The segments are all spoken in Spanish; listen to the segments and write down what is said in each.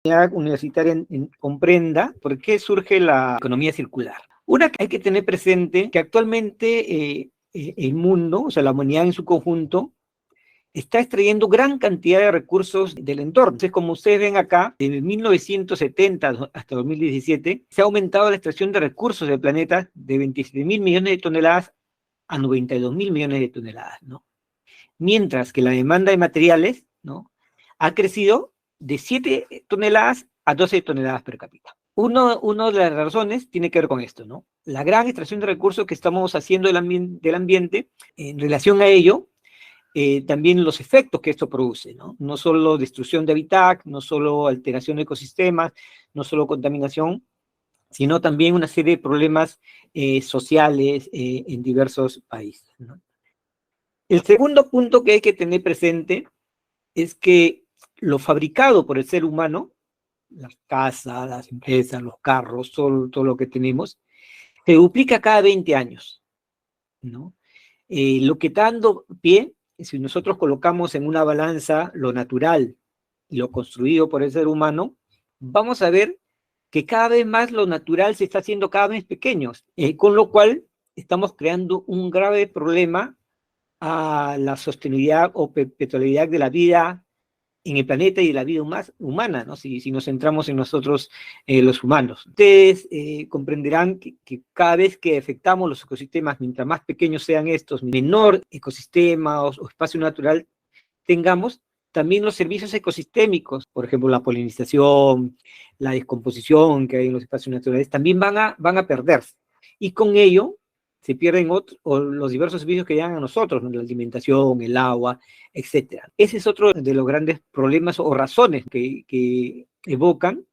universitaria comprenda por qué surge la economía circular. Una que hay que tener presente que actualmente el mundo, o sea, la humanidad en su conjunto, está extrayendo gran cantidad de recursos del entorno. Entonces, como ustedes ven acá, desde 1970 hasta 2017, se ha aumentado la extracción de recursos del planeta de 27.000 millones de toneladas a 92.000 millones de toneladas, ¿no? Mientras que la demanda de materiales, ¿no?, ha crecido de 7 toneladas a 12 toneladas per cápita. Una de las razones tiene que ver con esto, ¿no? La gran extracción de recursos que estamos haciendo del ambiente, en relación a ello, también los efectos que esto produce, ¿no? No solo destrucción de hábitat, no solo alteración de ecosistemas, no solo contaminación, sino también una serie de problemas sociales en diversos países, ¿no? El segundo punto que hay que tener presente es que lo fabricado por el ser humano, las casas, las empresas, los carros, todo lo que tenemos, se duplica cada 20 años, ¿no? Lo que está dando pie, si nosotros colocamos en una balanza lo natural y lo construido por el ser humano, vamos a ver que cada vez más lo natural se está haciendo cada vez pequeño, con lo cual estamos creando un grave problema a la sostenibilidad o perpetuidad de la vida en el planeta y de la vida humana, ¿no? Si nos centramos en nosotros, los humanos. Ustedes comprenderán que cada vez que afectamos los ecosistemas, mientras más pequeños sean estos, menor ecosistema o espacio natural tengamos, también los servicios ecosistémicos, por ejemplo, la polinización, la descomposición que hay en los espacios naturales, también van a perderse. Y con ello se pierden los diversos servicios que llegan a nosotros, ¿no?, la alimentación, el agua, etcétera. Ese es otro de los grandes problemas o razones que evocan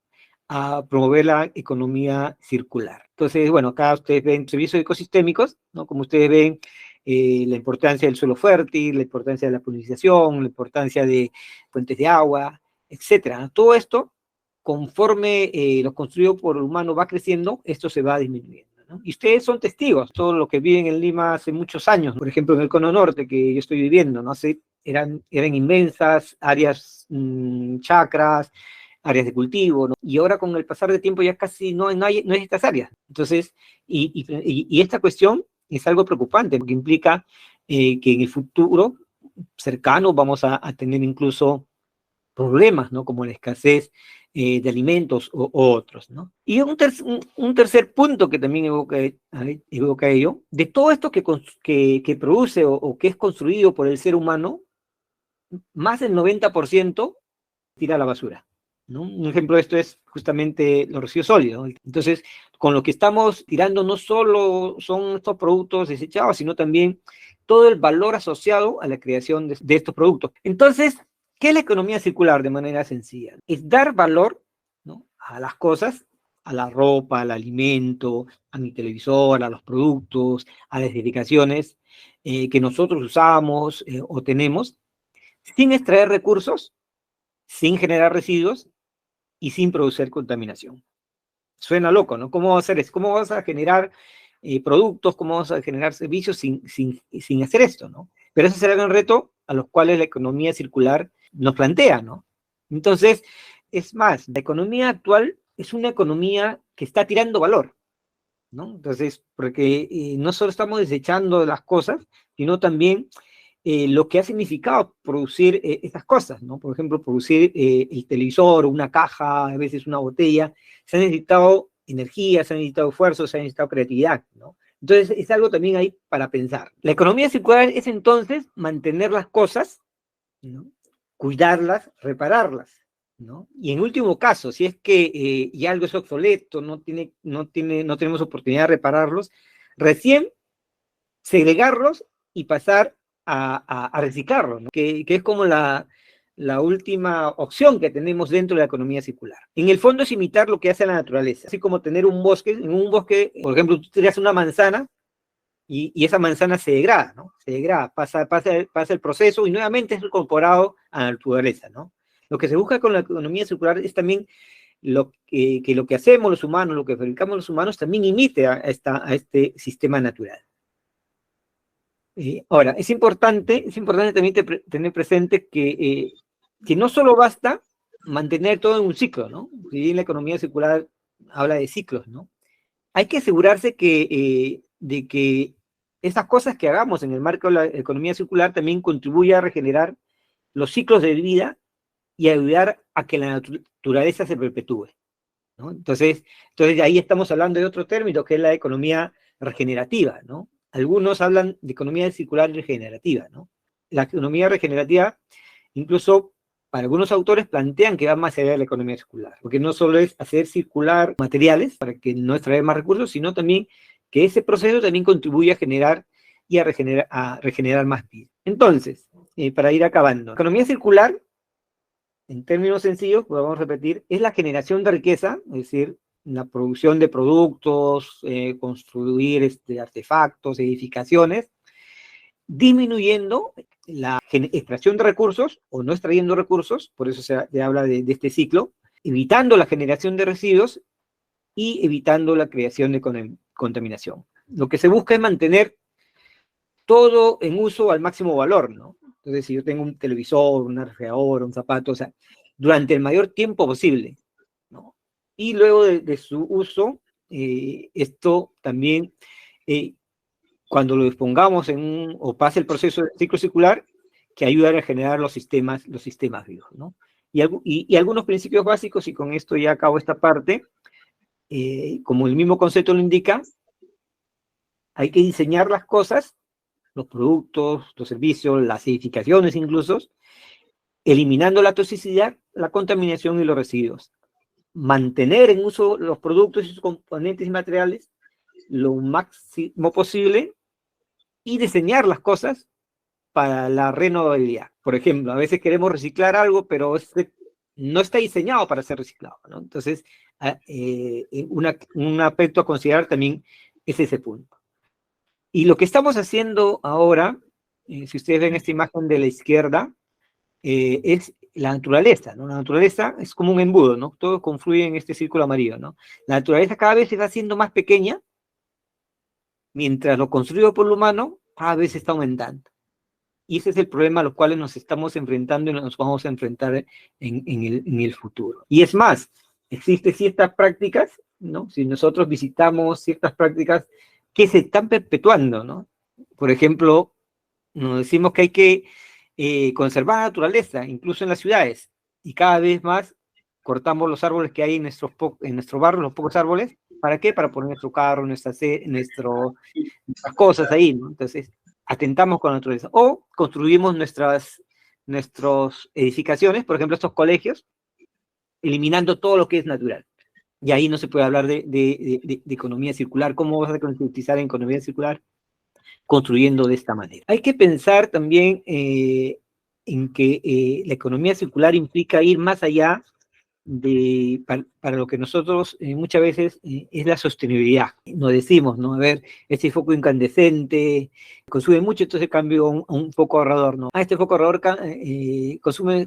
a promover la economía circular. Entonces, bueno, acá ustedes ven servicios ecosistémicos, ¿no? Como ustedes ven, la importancia del suelo fértil, la importancia de la polinización, la importancia de fuentes de agua, etcétera. Todo esto, conforme lo construido por el humano va creciendo, esto se va disminuyendo, ¿no? Y ustedes son testigos, todo lo que viven en Lima hace muchos años, por ejemplo, en el Cono Norte, que yo estoy viviendo, ¿no? Eran inmensas áreas, chacras, áreas de cultivo, ¿no? Y ahora con el pasar del tiempo ya casi no hay estas áreas. Entonces, y esta cuestión es algo preocupante, porque implica que en el futuro cercano vamos a tener incluso problemas, ¿no? Como la escasez de alimentos o otros, ¿no? Y un tercer punto que también evoca ello, de todo esto que produce o que es construido por el ser humano, más del 90% tira a la basura, ¿no? Un ejemplo de esto es justamente los residuos sólidos, ¿no? Entonces, con lo que estamos tirando no solo son estos productos desechados, sino también todo el valor asociado a la creación de estos productos. Entonces, ¿qué es la economía circular de manera sencilla? Es dar valor, ¿no?, a las cosas, a la ropa, al alimento, a mi televisor, a los productos, a las edificaciones que nosotros usamos o tenemos, sin extraer recursos, sin generar residuos y sin producir contaminación. Suena loco, ¿no? ¿Cómo vas a hacer eso? ¿Cómo vas a generar productos? ¿Cómo vas a generar servicios sin hacer esto, ¿no? Pero ese será el gran reto a los cuales la economía circular nos plantea, ¿no? Entonces, es más, la economía actual es una economía que está tirando valor, ¿no? Entonces, porque no solo estamos desechando las cosas, sino también lo que ha significado producir estas cosas, ¿no? Por ejemplo, producir el televisor, una caja, a veces una botella, se ha necesitado energía, se ha necesitado esfuerzo, se ha necesitado creatividad, ¿no? Entonces, es algo también ahí para pensar. La economía circular es entonces mantener las cosas, ¿no?, cuidarlas, repararlas, ¿no? Y en último caso, si es que ya algo es obsoleto, no tenemos oportunidad de repararlos, recién segregarlos y pasar a reciclarlos, ¿no? Que es como la última opción que tenemos dentro de la economía circular. En el fondo es imitar lo que hace la naturaleza, así como tener un bosque, en un bosque, por ejemplo, tú tiras una manzana y esa manzana se degrada, ¿no? Se degrada, pasa el proceso y nuevamente es incorporado a la naturaleza, ¿no? Lo que se busca con la economía circular es también que lo que hacemos los humanos, lo que fabricamos los humanos, también imite a este sistema natural. Ahora, es importante también tener presente que no solo basta mantener todo en un ciclo, ¿no? Si bien la economía circular habla de ciclos, ¿no? Hay que asegurarse de que esas cosas que hagamos en el marco de la economía circular también contribuya a regenerar los ciclos de vida y ayudar a que la naturaleza se perpetúe, ¿no? Entonces ahí estamos hablando de otro término que es la economía regenerativa, ¿no? Algunos hablan de economía circular y regenerativa, ¿no? La economía regenerativa, incluso para algunos autores, plantean que va más allá de la economía circular, porque no solo es hacer circular materiales para que no extraer más recursos, sino también que ese proceso también contribuye a generar y a regenerar más vida. Entonces, para ir acabando, economía circular, en términos sencillos, podemos repetir, es la generación de riqueza, es decir, la producción de productos, construir artefactos, edificaciones, disminuyendo la extracción de recursos o no extrayendo recursos, por eso se habla de este ciclo, evitando la generación de residuos y evitando la creación de contaminación. Lo que se busca es mantener todo en uso al máximo valor, ¿no? Entonces, si yo tengo un televisor, una refrigeradora, un zapato, o sea, durante el mayor tiempo posible, ¿no? Y luego de su uso, esto también, cuando lo dispongamos o pase el proceso de ciclo circular, que ayuda a generar los sistemas vivos, ¿no? Y algunos principios básicos, y con esto ya acabo esta parte, como el mismo concepto lo indica, hay que diseñar las cosas, los productos, los servicios, las edificaciones incluso, eliminando la toxicidad, la contaminación y los residuos. Mantener en uso los productos y sus componentes y materiales lo máximo posible y diseñar las cosas para la renovabilidad. Por ejemplo, a veces queremos reciclar algo, pero no está diseñado para ser reciclado, ¿no? Entonces, un aspecto a considerar también es ese punto. Y lo que estamos haciendo ahora, si ustedes ven esta imagen de la izquierda, es la naturaleza, ¿no? La naturaleza es como un embudo, ¿no? Todo confluye en este círculo amarillo, ¿no? La naturaleza cada vez se está haciendo más pequeña, mientras lo construido por el humano cada vez se está aumentando. Y ese es el problema a los cuales nos estamos enfrentando y nos vamos a enfrentar en el futuro. Y es más, existen ciertas prácticas, ¿no? Si nosotros visitamos ciertas prácticas que se están perpetuando, ¿no? Por ejemplo, nos decimos que hay que conservar la naturaleza, incluso en las ciudades, y cada vez más cortamos los árboles que hay en nuestro barrio, los pocos árboles. ¿Para qué? Para poner nuestro carro, nuestras cosas ahí, ¿no? Entonces, atentamos con la naturaleza. O construimos nuestras edificaciones, por ejemplo, estos colegios, eliminando todo lo que es natural. Y ahí no se puede hablar de economía circular. ¿Cómo vas a concientizar en economía circular? Construyendo de esta manera. Hay que pensar también en que la economía circular implica ir más allá para lo que nosotros muchas veces es la sostenibilidad. Nos decimos, ¿no? A ver, este foco incandescente consume mucho, entonces cambio a un foco ahorrador, ¿no? Este foco ahorrador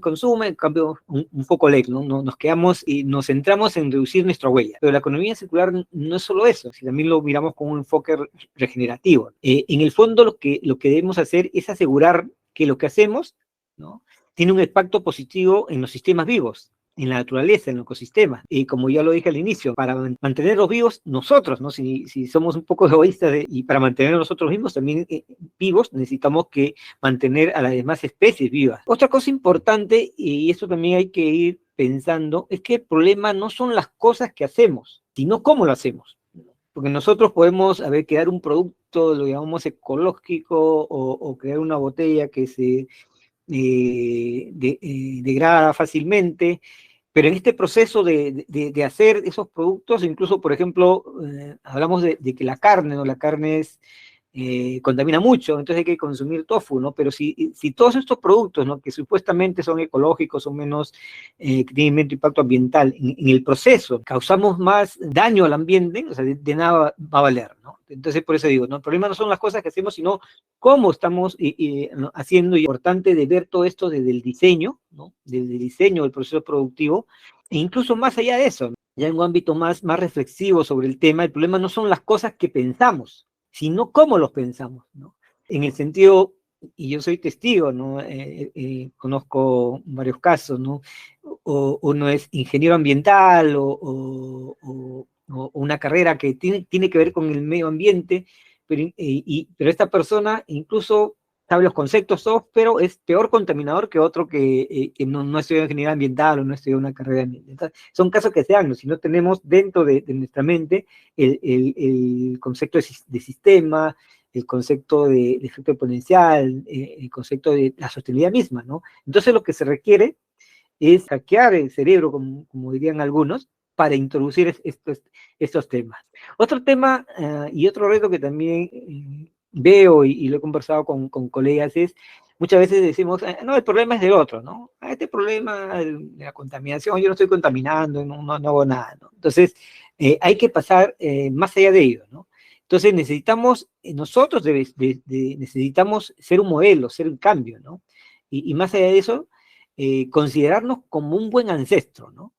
consume, cambio un foco LED, ¿no? Nos quedamos y nos centramos en reducir nuestra huella. Pero la economía circular no es solo eso, si también lo miramos con un enfoque regenerativo. En el fondo lo que debemos hacer es asegurar que lo que hacemos, ¿no?, tiene un impacto positivo en los sistemas vivos, en la naturaleza, en el ecosistema. Y como ya lo dije al inicio, para mantenerlos vivos nosotros, ¿no? Si somos un poco egoístas y para mantener nosotros mismos también vivos, necesitamos que mantener a las demás especies vivas. Otra cosa importante, y esto también hay que ir pensando, es que el problema no son las cosas que hacemos, sino cómo lo hacemos. Porque nosotros podemos, crear un producto, lo llamamos ecológico, o crear una botella que se degrada fácilmente, pero en este proceso de hacer esos productos, incluso, por ejemplo, hablamos de que la carne, ¿no? La carne contamina mucho, entonces hay que consumir tofu, ¿no? Pero si todos estos productos, ¿no?, que supuestamente son ecológicos, son menos, que tienen menos impacto ambiental, en el proceso causamos más daño al ambiente, o sea, de nada va a valer, ¿no? Entonces, por eso digo, ¿no?, el problema no son las cosas que hacemos, sino cómo estamos ¿no?, haciendo. Y es importante de ver todo esto desde el diseño, ¿no?, desde el diseño del proceso productivo, e incluso más allá de eso, ¿no?, ya en un ámbito más reflexivo sobre el tema. El problema no son las cosas que pensamos, sino cómo los pensamos, ¿no? En el sentido y yo soy testigo, ¿no? Conozco varios casos, ¿no? Uno es ingeniero ambiental o una carrera que tiene que ver con el medio ambiente, pero esta persona incluso sabe los conceptos todos, pero es peor contaminador que otro que no estudia ingeniería ambiental o no estudia una carrera ambiental. Son casos que se dan, ¿no? Si no tenemos dentro de nuestra mente el concepto de sistema, el concepto de efecto exponencial, el concepto de la sostenibilidad misma, ¿no? Entonces lo que se requiere es hackear el cerebro, como dirían algunos, para introducir estos temas. Otro tema y otro reto que también veo y lo he conversado con colegas es, muchas veces decimos, no, el problema es del otro, ¿no? Este problema de la contaminación, yo no estoy contaminando, no hago nada, ¿no? Entonces, hay que pasar más allá de ello, ¿no? Entonces necesitamos, nosotros necesitamos ser un modelo, ser un cambio, ¿no? Y más allá de eso, considerarnos como un buen ancestro, ¿no?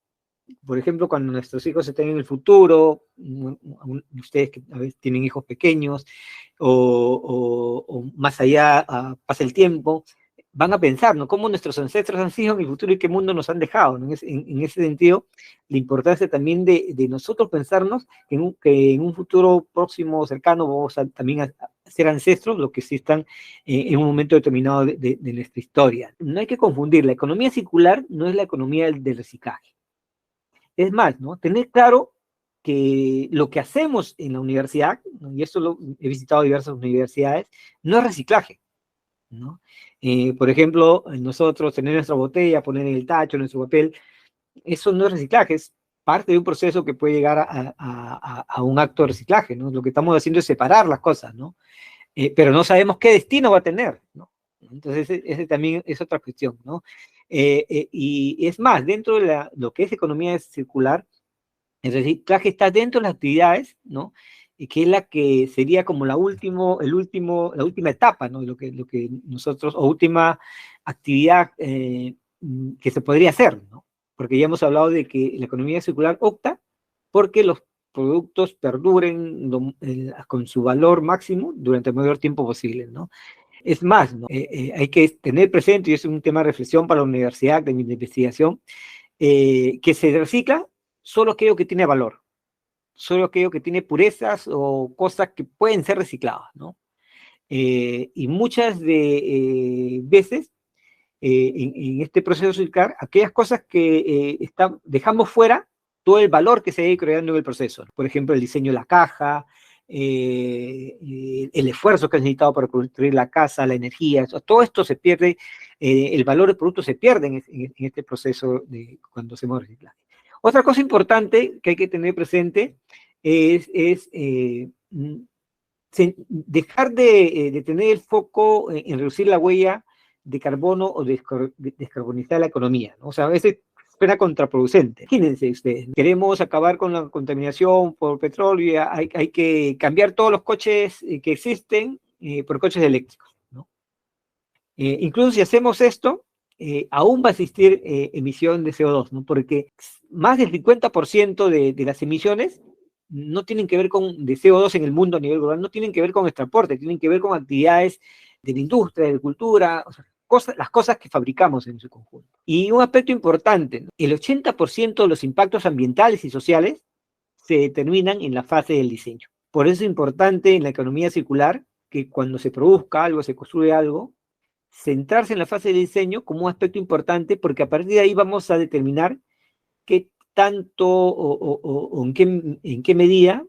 Por ejemplo, cuando nuestros hijos estén en el futuro, ustedes que a veces tienen hijos pequeños, o más allá pasa el tiempo, van a pensar, ¿no? Cómo nuestros ancestros han sido en el futuro y qué mundo nos han dejado, ¿no? En ese sentido, la importancia también de nosotros pensarnos que en un futuro próximo, cercano, vamos a también a ser ancestros, los que sí están en un momento determinado de nuestra historia. No hay que confundir, la economía circular no es la economía del reciclaje. Es más, ¿no? Tener claro que lo que hacemos en la universidad, ¿no? Y esto he visitado diversas universidades, no es reciclaje, ¿no? Por ejemplo, nosotros tener nuestra botella, poner en el tacho nuestro papel, eso no es reciclaje, es parte de un proceso que puede llegar a un acto de reciclaje, ¿no? Lo que estamos haciendo es separar las cosas, ¿no? Pero no sabemos qué destino va a tener, ¿no? Entonces, ese también es otra cuestión, ¿no? Y es más, dentro de lo que es economía circular, el reciclaje está dentro de las actividades, ¿no? Y que es la que sería como la última etapa, ¿no? Lo que nosotros, o última actividad que se podría hacer, ¿no? Porque ya hemos hablado de que la economía circular opta porque los productos perduren con su valor máximo durante el mayor tiempo posible, ¿no? Es más, ¿no? Hay que tener presente, y es un tema de reflexión para la universidad, de mi investigación, que se recicla solo aquello que tiene valor, solo aquello que tiene purezas o cosas que pueden ser recicladas, ¿no? Y muchas veces en este proceso circular, aquellas cosas que dejamos fuera todo el valor que se ha ido creando en el proceso. Por ejemplo, el diseño de la caja, el esfuerzo que has necesitado para construir la casa, la energía, todo esto se pierde, el valor del producto se pierde en este proceso cuando hacemos reciclaje. Otra cosa importante que hay que tener presente es dejar de tener el foco en reducir la huella de carbono o descarbonizar la economía, ¿no? O sea, a veces suena contraproducente. Imagínense ustedes, queremos acabar con la contaminación por petróleo, hay que cambiar todos los coches que existen por coches eléctricos, ¿no? Incluso si hacemos esto, aún va a existir emisión de CO2, ¿no? Porque más del 50% de las emisiones no tienen que ver de CO2 en el mundo a nivel global, no tienen que ver con el transporte, tienen que ver con actividades de la industria, de la cultura, o sea, las cosas que fabricamos en su conjunto. Y un aspecto importante, ¿no? El 80% de los impactos ambientales y sociales se determinan en la fase del diseño. Por eso es importante en la economía circular que cuando se produzca algo, se construye algo, centrarse en la fase de diseño como un aspecto importante, porque a partir de ahí vamos a determinar qué tanto o en qué medida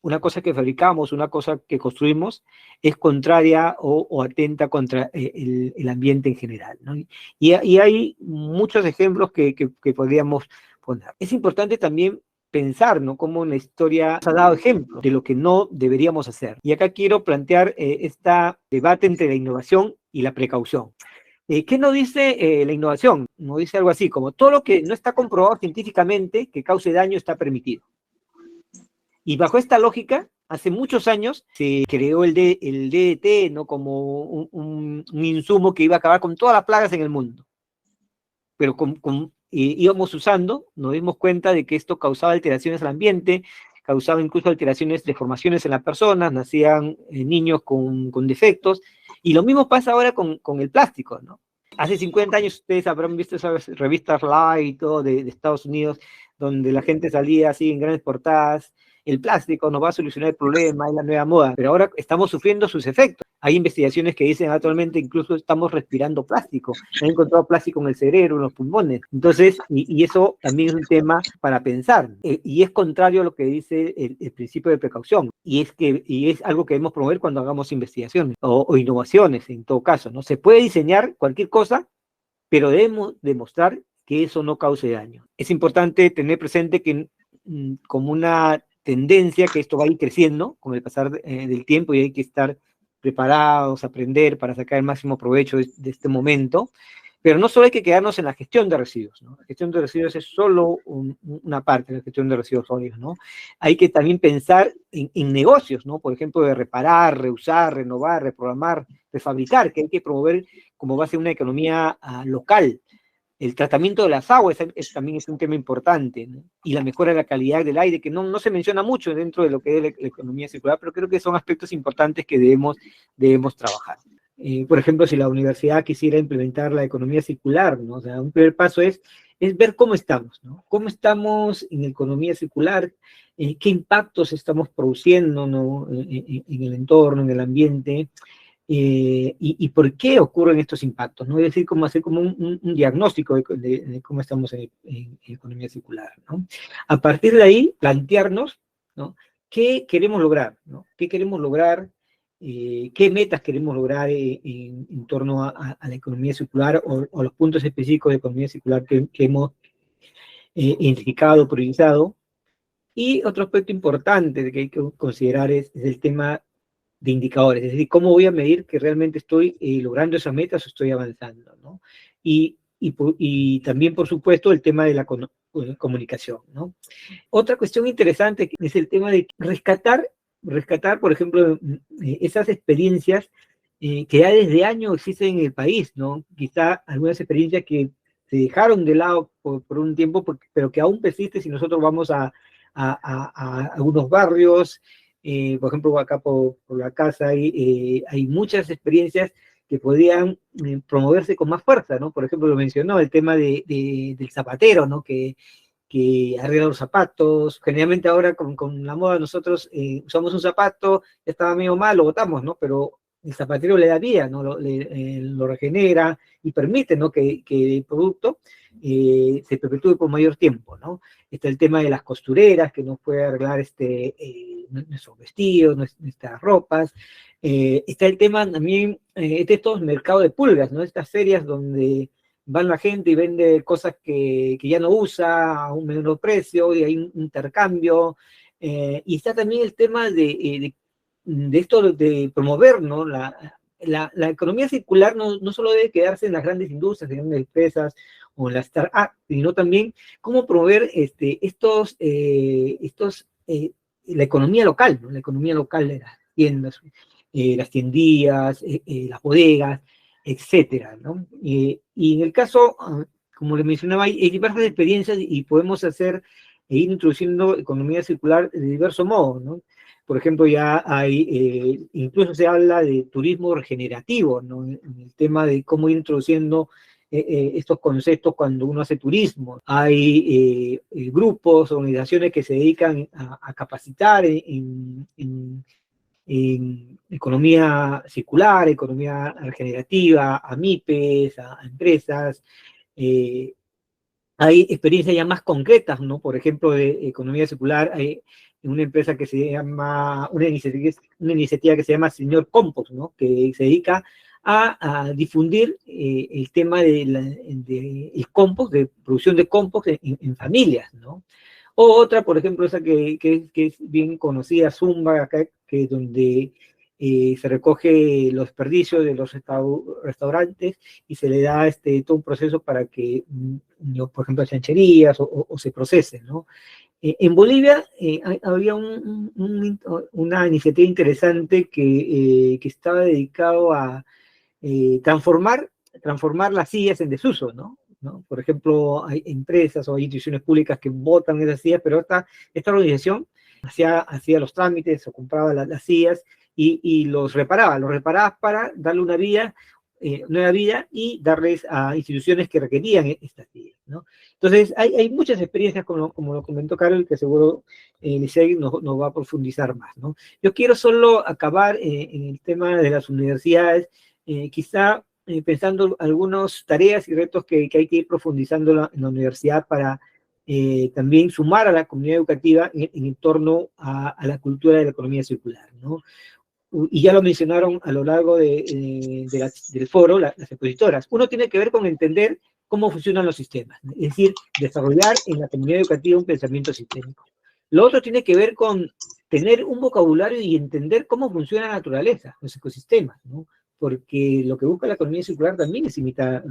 una cosa que fabricamos, una cosa que construimos, es contraria o atenta contra el ambiente en general, ¿no? Y hay muchos ejemplos que podríamos poner. Es importante también pensar, ¿no? Cómo la historia nos ha dado ejemplos de lo que no deberíamos hacer. Y acá quiero plantear este debate entre la innovación y la precaución. ¿Qué nos dice la innovación? Nos dice algo así, como todo lo que no está comprobado científicamente que cause daño está permitido. Y bajo esta lógica, hace muchos años se creó el DDT, ¿no? Como un insumo que iba a acabar con todas las plagas en el mundo. Pero íbamos usando, nos dimos cuenta de que esto causaba alteraciones al ambiente, causaba incluso alteraciones, deformaciones en las personas, nacían niños con defectos, Y lo mismo pasa ahora con el plástico, ¿no? Hace 50 años ustedes habrán visto esas revistas Light y todo de Estados Unidos, donde la gente salía así en grandes portadas, el plástico nos va a solucionar el problema, es la nueva moda, pero ahora estamos sufriendo sus efectos. Hay investigaciones que dicen actualmente incluso estamos respirando plástico, han encontrado plástico en el cerebro, en los pulmones. Entonces, y eso también es un tema para pensar, y es contrario a lo que dice el principio de precaución, y es algo que debemos promover cuando hagamos investigaciones o innovaciones, en todo caso, ¿no? Se puede diseñar cualquier cosa, pero debemos demostrar que eso no cause daño. Es importante tener presente que como una tendencia que esto va a ir creciendo con el pasar del tiempo y hay que estar preparados, aprender para sacar el máximo provecho de este momento, pero no solo hay que quedarnos en la gestión de residuos, ¿no? La gestión de residuos es solo una parte de la gestión de residuos sólidos, ¿no? Hay que también pensar en negocios, ¿no? Por ejemplo, de reparar, reusar, renovar, reprogramar, refabricar, que hay que promover como base una economía local. El tratamiento de las aguas también es un tema importante, ¿no? Y la mejora de la calidad del aire, que no se menciona mucho dentro de lo que es la economía circular, pero creo que son aspectos importantes que debemos trabajar. Por ejemplo, si la universidad quisiera implementar la economía circular, ¿no? O sea, un primer paso es ver cómo estamos, ¿no? Cómo estamos en la economía circular, qué impactos estamos produciendo, ¿no? En el entorno, en el ambiente, y por qué ocurren estos impactos, ¿no? Es decir, cómo hacer como un diagnóstico de cómo estamos en economía circular, ¿no? A partir de ahí, plantearnos, ¿no? ¿Qué queremos lograr, ¿no? ¿Qué queremos lograr? ¿Qué metas queremos lograr en torno a la economía circular o los puntos específicos de economía circular que hemos identificado, priorizado? Y otro aspecto importante que hay que considerar es el tema de indicadores, es decir, cómo voy a medir que realmente estoy logrando esas metas o estoy avanzando, ¿no? Y también, por supuesto, el tema de la comunicación, ¿no? Otra cuestión interesante es el tema de rescatar, por ejemplo, esas experiencias que ya desde años existen en el país, ¿no? Quizá algunas experiencias que se dejaron de lado por un tiempo, pero que aún persisten si nosotros vamos a algunos barrios, por ejemplo, acá por la casa hay muchas experiencias que podían promoverse con más fuerza, ¿no? Por ejemplo, lo mencionó, el tema del zapatero, ¿no? Que arregla los zapatos. Generalmente ahora con la moda nosotros usamos un zapato, ya estaba medio mal, lo botamos, ¿no? Pero el zapatero le da vida, ¿no? Lo regenera y permite, ¿no? Que el producto se perpetúe por mayor tiempo, ¿no? Está el tema de las costureras, que nos puede arreglar nuestros vestidos, nuestras ropas. Está el tema también de estos mercados de pulgas, ¿no? Estas ferias donde van la gente y vende cosas que ya no usa a un menor precio y hay un intercambio. Y está también el tema de esto de promover, ¿no? La economía circular no solo debe quedarse en las grandes industrias, en las grandes empresas o en las startups, sino también cómo promover la economía local, ¿no? La economía local de las tiendas, las tiendías, las bodegas, etcétera, ¿no? Y en el caso, como le mencionaba, hay diversas experiencias y podemos ir introduciendo economía circular de diversos modos, ¿no? Por ejemplo, ya incluso se habla de turismo regenerativo, ¿no? En el tema de cómo ir introduciendo estos conceptos cuando uno hace turismo. Hay grupos, organizaciones que se dedican a capacitar en economía circular, economía regenerativa, a MIPES, a empresas. eh, Hay experiencias ya más concretas, ¿no? Por ejemplo, de economía circular, hay una empresa que se llama, una iniciativa que se llama Señor Compost, ¿no? Que se dedica a difundir el tema el compost, de producción de compost en familias, ¿no? O otra, por ejemplo, esa que es bien conocida, Zumba, acá, que es donde se recoge los desperdicios de los restaurantes y se le da todo un proceso para que, por ejemplo, chancherías o se procesen, ¿no? En Bolivia había una iniciativa interesante que estaba dedicado a transformar las sillas en desuso, ¿no? Por ejemplo, hay empresas o hay instituciones públicas que botan esas sillas, pero esta organización hacía los trámites o compraba las sillas y los reparabas para darle una vida, nueva vida y darles a instituciones que requerían estas vidas, ¿no? Entonces, hay muchas experiencias, como lo comentó Carol, que seguro Licey nos va a profundizar más, ¿no? Yo quiero solo acabar en el tema de las universidades, quizá pensando algunas tareas y retos que hay que ir profundizando en la universidad para también sumar a la comunidad educativa en torno a la cultura de la economía circular, ¿no? Y ya lo mencionaron a lo largo del foro las expositoras. Uno tiene que ver con entender cómo funcionan los sistemas, ¿no? Es decir, desarrollar en la comunidad educativa un pensamiento sistémico. Lo otro tiene que ver con tener un vocabulario y entender cómo funciona la naturaleza, los ecosistemas, ¿no? Porque lo que busca la economía circular también es imitar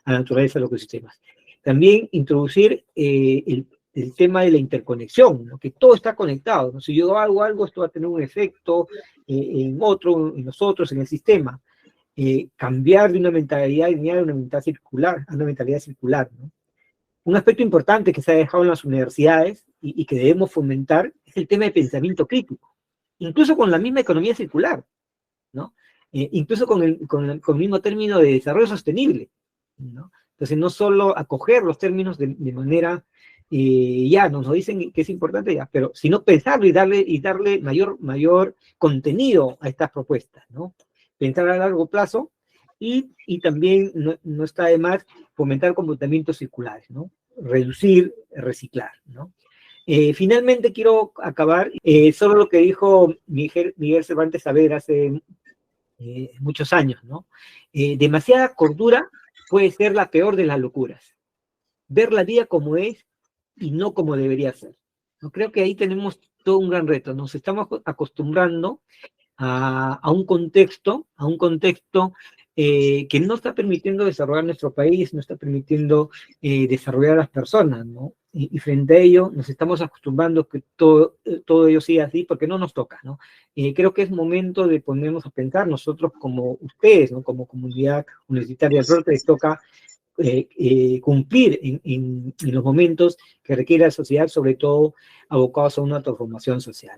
a la naturaleza de los ecosistemas. También introducir el tema de la interconexión, ¿no? Que todo está conectado, ¿no? Si yo hago algo, esto va a tener un efecto en los otros, en el sistema. Cambiar de una mentalidad lineal a una mentalidad circular, ¿no? Un aspecto importante que se ha dejado en las universidades y que debemos fomentar es el tema de pensamiento crítico, incluso con la misma economía circular, ¿no? Incluso con el mismo término de desarrollo sostenible, ¿no? Entonces, no solo acoger los términos de manera, ya nos dicen que es importante, ya, pero sino pensarlo y darle mayor contenido a estas propuestas, ¿no? Pensar a largo plazo y también no está de más fomentar comportamientos circulares, ¿no? Reducir, reciclar, ¿no? Finalmente quiero acabar solo lo que dijo Miguel Cervantes Saavedra hace muchos años, ¿no? Demasiada cordura puede ser la peor de las locuras. Ver la vida como es y no como debería ser. ¿No? Creo que ahí tenemos todo un gran reto. Nos estamos acostumbrando a un contexto que no está permitiendo desarrollar nuestro país, no está permitiendo desarrollar a las personas, ¿no? Y frente a ello nos estamos acostumbrando a que todo ello siga así porque no nos toca, ¿no? Creo que es momento de ponernos a pensar nosotros como ustedes, ¿no? Como comunidad universitaria del norte, les toca cumplir en los momentos que requiere la sociedad, sobre todo abocados a una transformación social.